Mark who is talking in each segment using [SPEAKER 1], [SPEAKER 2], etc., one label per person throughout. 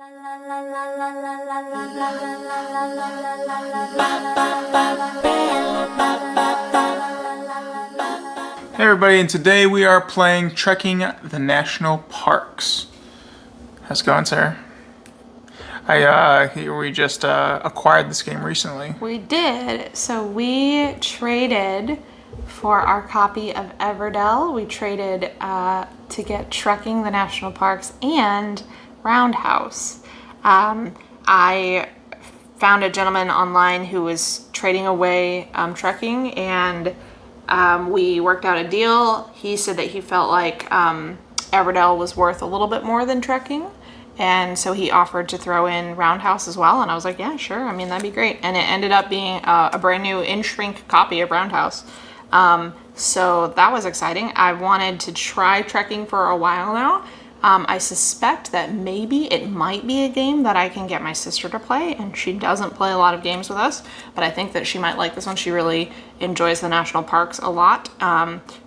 [SPEAKER 1] Hey everybody, and today we are playing Trekking the National Parks. How's it going, Sarah? We just acquired this game recently.
[SPEAKER 2] We did. So we traded for our copy of Everdell. We traded to get Trekking the National Parks and Roundhouse. I found a gentleman online who was trading away Trekking, and we worked out a deal. He said that he felt like Everdell was worth a little bit more than Trekking, and so he offered to throw in Roundhouse as well. And I was like, yeah, sure. I mean, that'd be great. And it ended up being a brand new in-shrink copy of Roundhouse. So that was exciting. I wanted to try Trekking for a while now. I suspect that maybe it might be a game that I can get my sister to play, and she doesn't play a lot of games with us, but I think that she might like this one. She really enjoys the national parks a lot,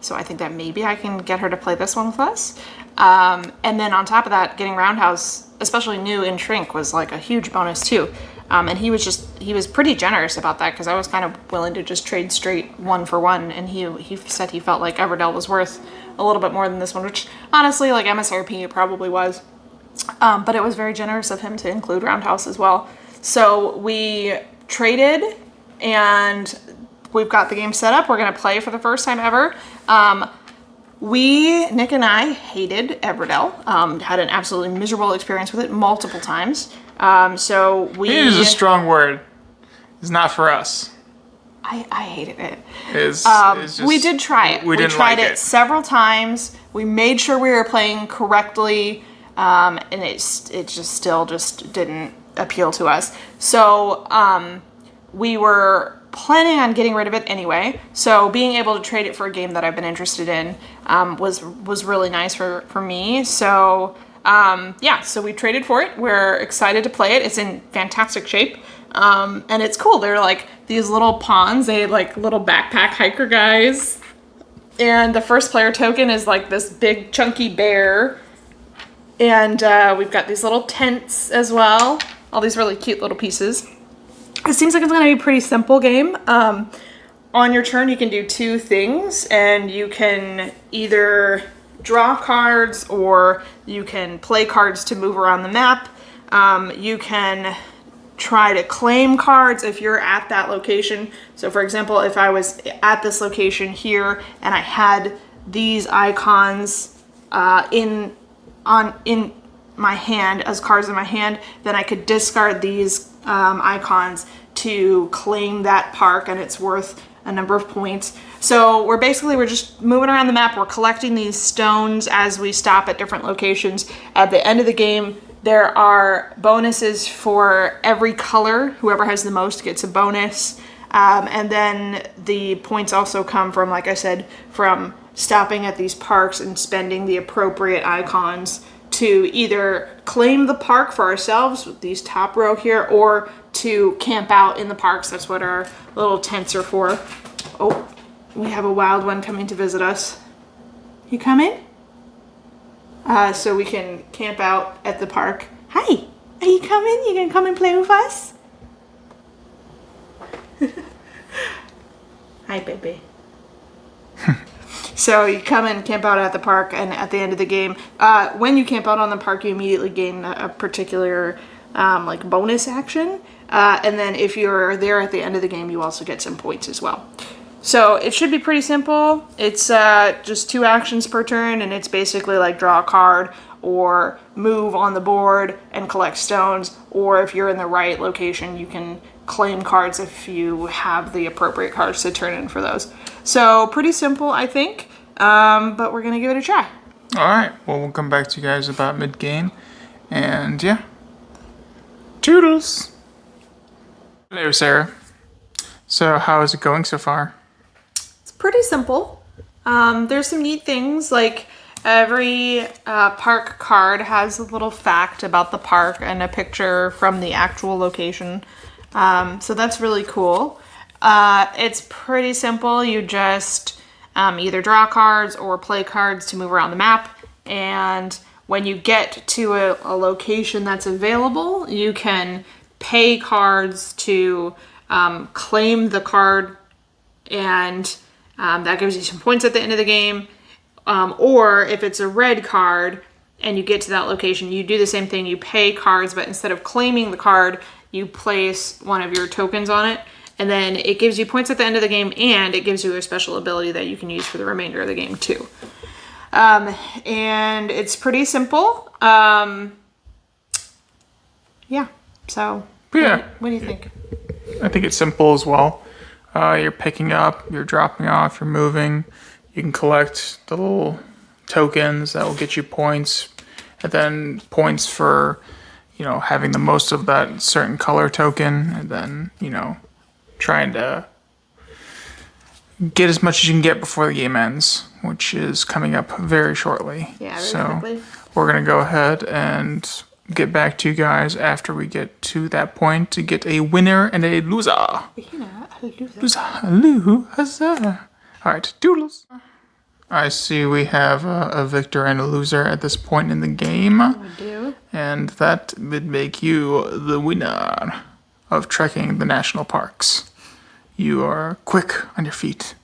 [SPEAKER 2] so I think that maybe I can get her to play this one with us. And then on top of that, getting Roundhouse, especially new in shrink, was like a huge bonus too. And he was pretty generous about that, because I was kind of willing to just trade straight one for one, and he said he felt like Everdell was worth a little bit more than this one, which honestly, like MSRP, it probably was. But it was very generous of him to include Roundhouse as well. So we traded, and we've got the game set up. We're going to play for the first time ever. Nick and I hated Everdell, had an absolutely miserable experience with it multiple times. So we...
[SPEAKER 1] It is a strong word. It's not for us.
[SPEAKER 2] I hated it.
[SPEAKER 1] We
[SPEAKER 2] did try it. We tried it several times. We made sure we were playing correctly, and it just still didn't appeal to us. So we were planning on getting rid of it anyway. So being able to trade it for a game that I've been interested in was really nice for me. So so we traded for it. We're excited to play it. It's in fantastic shape. And it's cool. They're like these little pawns. They like little backpack hiker guys. And the first player token is like this big chunky bear. And we've got these little tents as well. All these really cute little pieces. It seems like it's going to be a pretty simple game. On your turn, you can do two things, and you can either draw cards or you can play cards to move around the map. You can try to claim cards if you're at that location. So for example, if I was at this location here and I had these icons in my hand as cards in my hand, then I could discard these icons to claim that park, and it's worth a number of points. So we're just moving around the map. We're collecting these stones as we stop at different locations. At the end of the game, there are bonuses for every color. Whoever has the most gets a bonus. And then the points also come from, like I said, from stopping at these parks and spending the appropriate icons to either claim the park for ourselves with these top row here, or to camp out in the parks. That's what our little tents are for. Oh, we have a wild one coming to visit us. You coming? So we can camp out at the park. Hi, are you coming? You gonna come and play with us? Hi, baby. So you come and camp out at the park, and at the end of the game, when you camp out on the park, you immediately gain a particular like bonus action. And then if you're there at the end of the game, you also get some points as well. So it should be pretty simple. It's just 2 actions per turn, and it's basically like draw a card or move on the board and collect stones, or if you're in the right location, you can claim cards if you have the appropriate cards to turn in for those. So pretty simple, I think, but we're gonna give it a try.
[SPEAKER 1] All right, well, we'll come back to you guys about mid-game, and yeah. Toodles! Hello, Sarah. So how is it going so far?
[SPEAKER 2] Pretty simple. There's some neat things, like every park card has a little fact about the park and a picture from the actual location. So that's really cool. It's pretty simple. You just either draw cards or play cards to move around the map. And when you get to a location that's available, you can pay cards to claim the card, and that gives you some points at the end of the game. Or if it's a red card and you get to that location, you do the same thing. You pay cards, but instead of claiming the card, you place one of your tokens on it. And then it gives you points at the end of the game, and it gives you a special ability that you can use for the remainder of the game too. And it's pretty simple. Yeah. So,
[SPEAKER 1] Yeah.
[SPEAKER 2] What do you think?
[SPEAKER 1] I think it's simple as well. You're picking up, you're dropping off, you're moving. You can collect the little tokens that will get you points, and then points for, having the most of that certain color token, and then, trying to get as much as you can get before the game ends, which is coming up very shortly.
[SPEAKER 2] Yeah, very quickly.
[SPEAKER 1] We're going to go ahead and get back to you guys after we get to that point to get a winner and a loser. Loser. All right, doodles. I see we have a victor and a loser at this point in the game.
[SPEAKER 2] We do.
[SPEAKER 1] And that would make you the winner of trekking the national parks. You are quick on your feet.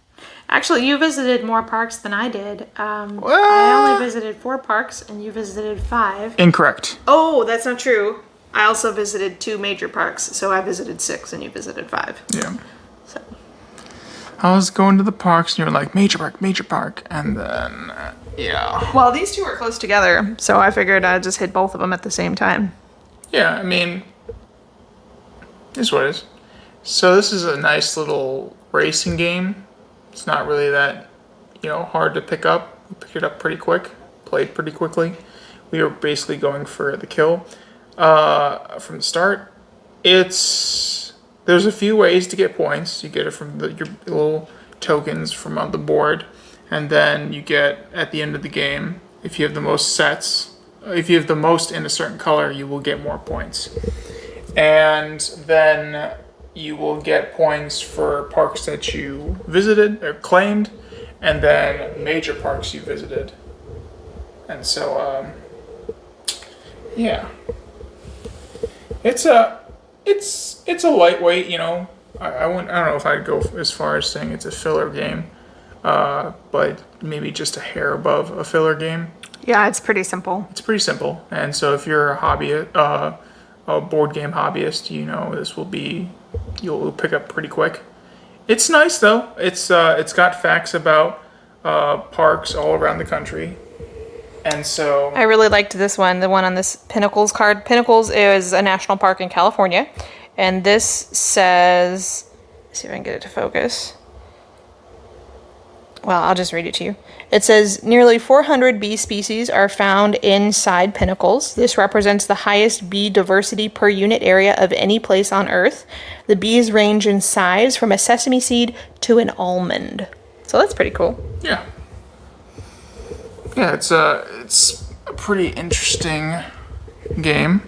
[SPEAKER 2] Actually, you visited more parks than I did. I only visited 4 parks, and you visited 5.
[SPEAKER 1] Incorrect.
[SPEAKER 2] Oh, that's not true. I also visited 2 major parks, so I visited 6, and you visited 5.
[SPEAKER 1] Yeah.
[SPEAKER 2] So.
[SPEAKER 1] I was going to the parks, and you were like, major park, and then, yeah.
[SPEAKER 2] Well, these 2 are close together, so I figured I'd just hit both of them at the same time.
[SPEAKER 1] Yeah, I mean, it's what it is. So this is a nice little racing game. It's not really that, hard to pick up. We picked it up pretty quick, played pretty quickly. We were basically going for the kill from the start. There's a few ways to get points. You get it from your little tokens from on the board, and then you get at the end of the game, if you have the most sets, if you have the most in a certain color, you will get more points. And then you will get points for parks that you visited or claimed, and then major parks you visited. And so, yeah, it's a lightweight. I don't know if I'd go as far as saying it's a filler game, but maybe just a hair above a filler game.
[SPEAKER 2] Yeah, it's pretty simple.
[SPEAKER 1] It's pretty simple, and so if you're a board game hobbyist, this will be. You'll pick up pretty quick. It's nice though. It's got facts about parks all around the country, and so
[SPEAKER 2] I really liked this one. The one on this Pinnacles card. Pinnacles is a national park in California, and this says. Let's see if I can get it to focus. Well, I'll just read it to you. It says, nearly 400 bee species are found inside Pinnacles. This represents the highest bee diversity per unit area of any place on Earth. The bees range in size from a sesame seed to an almond. So that's pretty cool.
[SPEAKER 1] Yeah. Yeah, it's a pretty interesting game.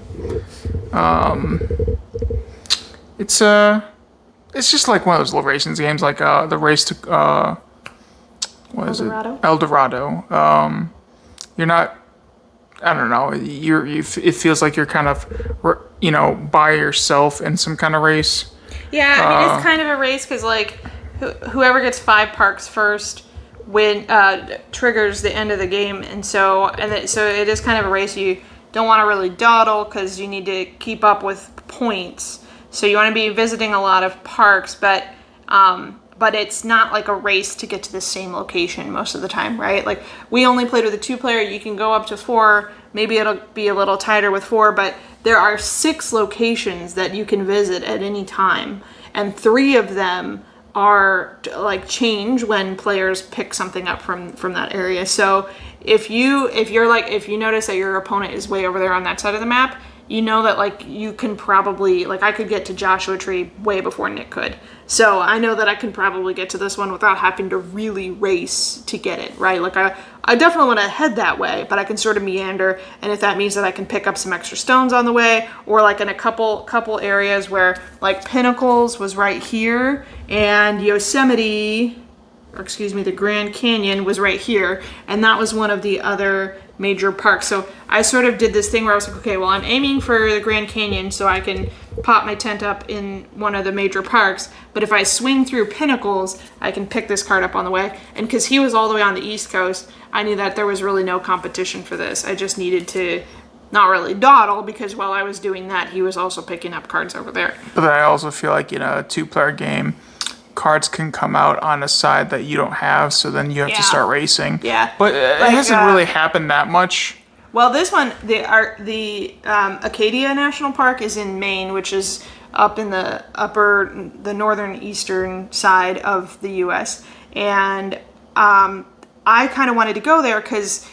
[SPEAKER 1] It's just like one of those little racing games, like the race to
[SPEAKER 2] Eldorado?
[SPEAKER 1] El Dorado. You're not. I don't know. It feels like you're kind of, by yourself in some kind of race.
[SPEAKER 2] Yeah, I mean it's kind of a race because whoever gets 5 parks first triggers the end of the game, so it is kind of a race. You don't want to really dawdle because you need to keep up with points. So you want to be visiting a lot of parks, but it's not like a race to get to the same location most of the time, right? Like, we only played with a 2-player. You can go up to 4. Maybe it'll be a little tighter with 4, but there are 6 locations that you can visit at any time. And 3 of them are, change when players pick something up from that area. So if you notice that your opponent is way over there on that side of the map, you know that you can probably I could get to Joshua Tree way before Nick could. So I know that I can probably get to this one without having to really race to get it, right? I definitely want to head that way, but I can sort of meander, and if that means that I can pick up some extra stones on the way, or in a couple areas where Pinnacles was right here and the Grand Canyon was right here, and that was one of the other major parks. So I sort of did this thing where I was like, okay, well, I'm aiming for the Grand Canyon so I can pop my tent up in one of the major parks. But if I swing through Pinnacles, I can pick this card up on the way. And because he was all the way on the East Coast, I knew that there was really no competition for this. I just needed to not really dawdle, because while I was doing that, he was also picking up cards over there.
[SPEAKER 1] But I also feel like in a 2-player game, cards can come out on a side that you don't have, so then you have to start racing.
[SPEAKER 2] Yeah.
[SPEAKER 1] But it hasn't really happened that much.
[SPEAKER 2] Well, this one, the Acadia National Park is in Maine, which is up in the northern eastern side of the U.S. And I kind of wanted to go there because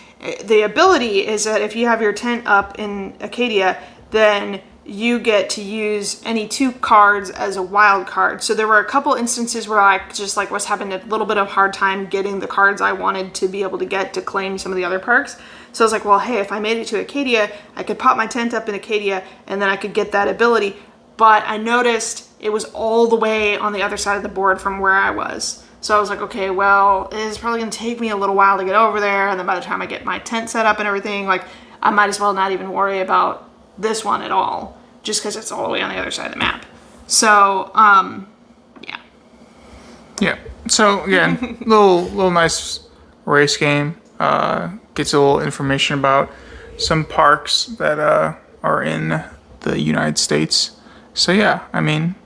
[SPEAKER 2] the ability is that if you have your tent up in Acadia, then you get to use any 2 cards as a wild card. So there were a couple instances where I just was having a little bit of hard time getting the cards I wanted to be able to get to claim some of the other parks. So I was like, well, hey, if I made it to Acadia, I could pop my tent up in Acadia and then I could get that ability. But I noticed it was all the way on the other side of the board from where I was. So I was like, okay, well, it's probably going to take me a little while to get over there. And then by the time I get my tent set up and everything, I might as well not even worry about this one at all, just because it's all the way on the other side of the map. So, yeah.
[SPEAKER 1] Yeah. So again, little nice race game. Gets a little information about some parks that are in the United States. So yeah, I mean,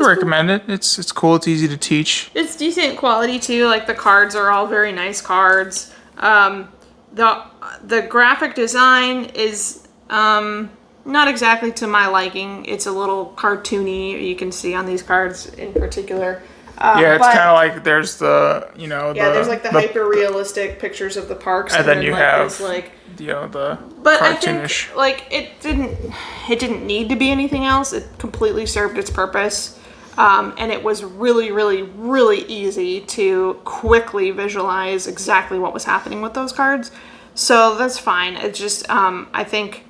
[SPEAKER 1] I recommend it. It's cool. It's easy to teach.
[SPEAKER 2] It's decent quality too. Like the cards are all very nice cards. The graphic design is not exactly to my liking. It's a little cartoony. You can see on these cards in particular.
[SPEAKER 1] Yeah, it's kind of like there's the
[SPEAKER 2] there's the hyper realistic pictures of the parks,
[SPEAKER 1] and then you have the
[SPEAKER 2] but
[SPEAKER 1] cartoonish.
[SPEAKER 2] I think it didn't need to be anything else. It completely served its purpose, and it was really, really, really easy to quickly visualize exactly what was happening with those cards. So that's fine. It just I think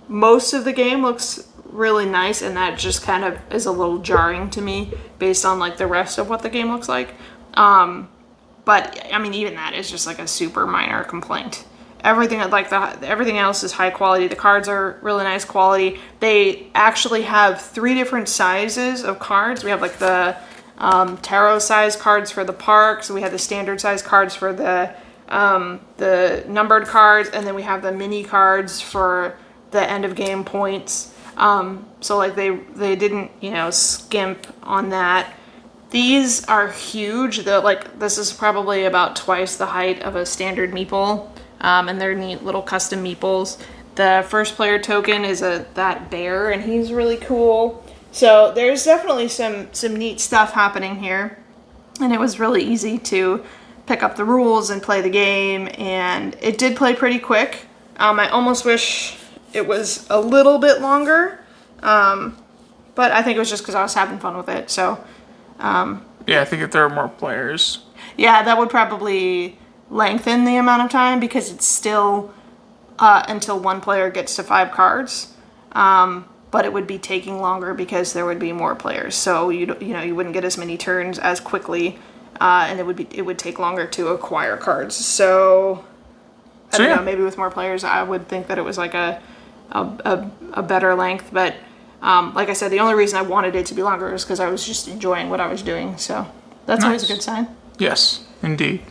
[SPEAKER 2] most of the game looks really nice, and that just kind of is a little jarring to me based on the rest of what the game looks like. But I mean, even that is just a super minor complaint. Everything everything else is high quality. The cards are really nice quality. They actually have 3 different sizes of cards. We have the tarot size cards for the parks. We have the standard size cards for the numbered cards, and then we have the mini cards for the end of game points. So they didn't, skimp on that. These are huge. This is probably about twice the height of a standard meeple. And they're neat little custom meeples. The first player token is that bear, and he's really cool. So there's definitely some neat stuff happening here. And it was really easy to pick up the rules and play the game, and it did play pretty quick. I almost wish it was a little bit longer, but I think it was just because I was having fun with it. So,
[SPEAKER 1] yeah, I think if there are more players,
[SPEAKER 2] that would probably lengthen the amount of time, because it's still until one player gets to 5 cards. But it would be taking longer because there would be more players. So you wouldn't get as many turns as quickly, and it would take longer to acquire cards. So I don't know, maybe with more players, I would think that it was a better length. But like I said, the only reason I wanted it to be longer is because I was just enjoying what I was doing. So that's always a good sign.
[SPEAKER 1] Yes, indeed.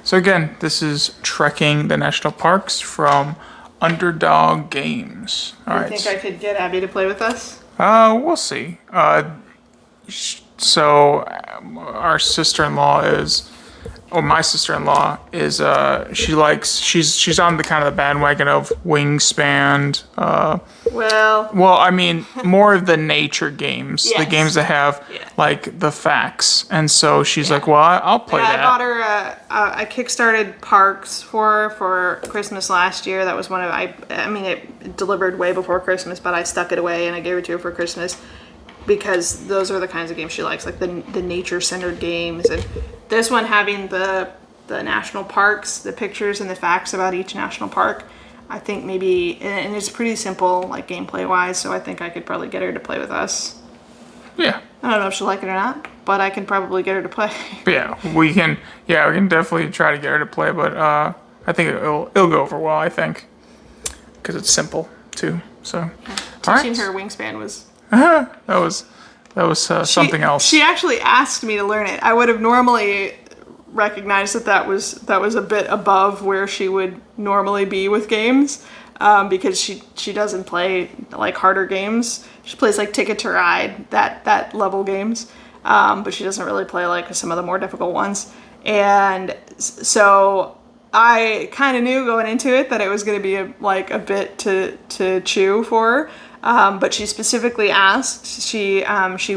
[SPEAKER 1] So again, this is Trekking the National Parks from Underdog Games. All right.
[SPEAKER 2] You think I could get Abby to play with us?
[SPEAKER 1] We'll see. So our sister-in-law my sister-in-law is she's on the kind of the bandwagon of Wingspan. Well, I mean, more of the nature games,
[SPEAKER 2] yes.
[SPEAKER 1] The games that have the facts, and so she's like, well, I'll play that.
[SPEAKER 2] I bought her. I kickstarted Parks for Christmas last year. That was one of it delivered way before Christmas, but I stuck it away and I gave it to her for Christmas, because those are the kinds of games she likes, the nature-centered games. And this one having the national parks, the pictures and the facts about each national park, I think maybe, and it's pretty simple, gameplay-wise, so I think I could probably get her to play with us.
[SPEAKER 1] Yeah.
[SPEAKER 2] I don't know if she'll like it or not, but I can probably get her to play.
[SPEAKER 1] Yeah, we can definitely try to get her to play, but I think it'll go over well. I think because it's simple too. So, all
[SPEAKER 2] Teaching
[SPEAKER 1] right.
[SPEAKER 2] her wingspan was
[SPEAKER 1] that was something else.
[SPEAKER 2] She actually asked me to learn it. I would have normally recognized that was a bit above where she would normally be with games, because she doesn't play like harder games. She plays like Ticket to Ride, that level games, but she doesn't really play like some of the more difficult ones. And so I kind of knew going into it that it was going to be a bit to chew for her. But she specifically asked. She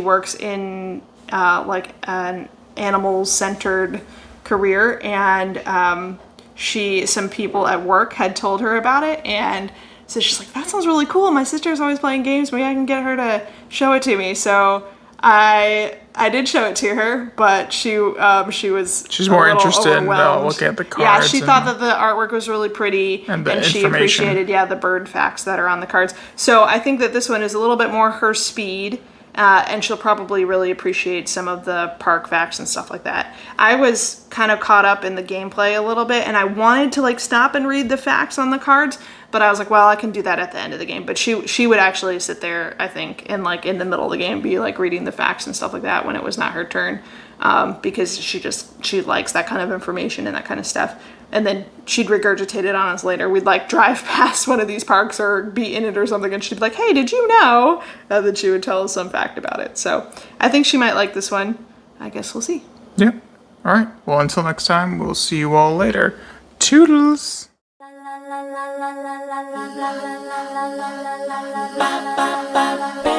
[SPEAKER 2] works in like an animal-centered career, and some people at work had told her about it, and so she's like, "That sounds really cool. My sister's always playing games. Maybe I can get her to show it to me." So I did show it to her, but she's
[SPEAKER 1] more interested in looking at the cards.
[SPEAKER 2] Yeah, she thought that the artwork was really pretty,
[SPEAKER 1] and the
[SPEAKER 2] she
[SPEAKER 1] information.
[SPEAKER 2] appreciated the bird facts that are on the cards. So I think that this one is a little bit more her speed, and she'll probably really appreciate some of the park facts and stuff like that. I was kind of caught up in the gameplay a little bit, and I wanted to like stop and read the facts on the cards, but I was like, well, I can do that at the end of the game. But she would actually sit there, I think, and like in the middle of the game, be like reading the facts and stuff like that when it was not her turn, because she likes that kind of information and that kind of stuff. And then she'd regurgitate it on us later. We'd like drive past one of these parks or be in it or something, and she'd be like, "Hey, did you know?" And then she would tell us some fact about it. So I think she might like this one. I guess we'll see.
[SPEAKER 1] Yeah. All right. Well, until next time, we'll see you all later. Toodles.
[SPEAKER 3] La la la la la la la la la la la la la la la la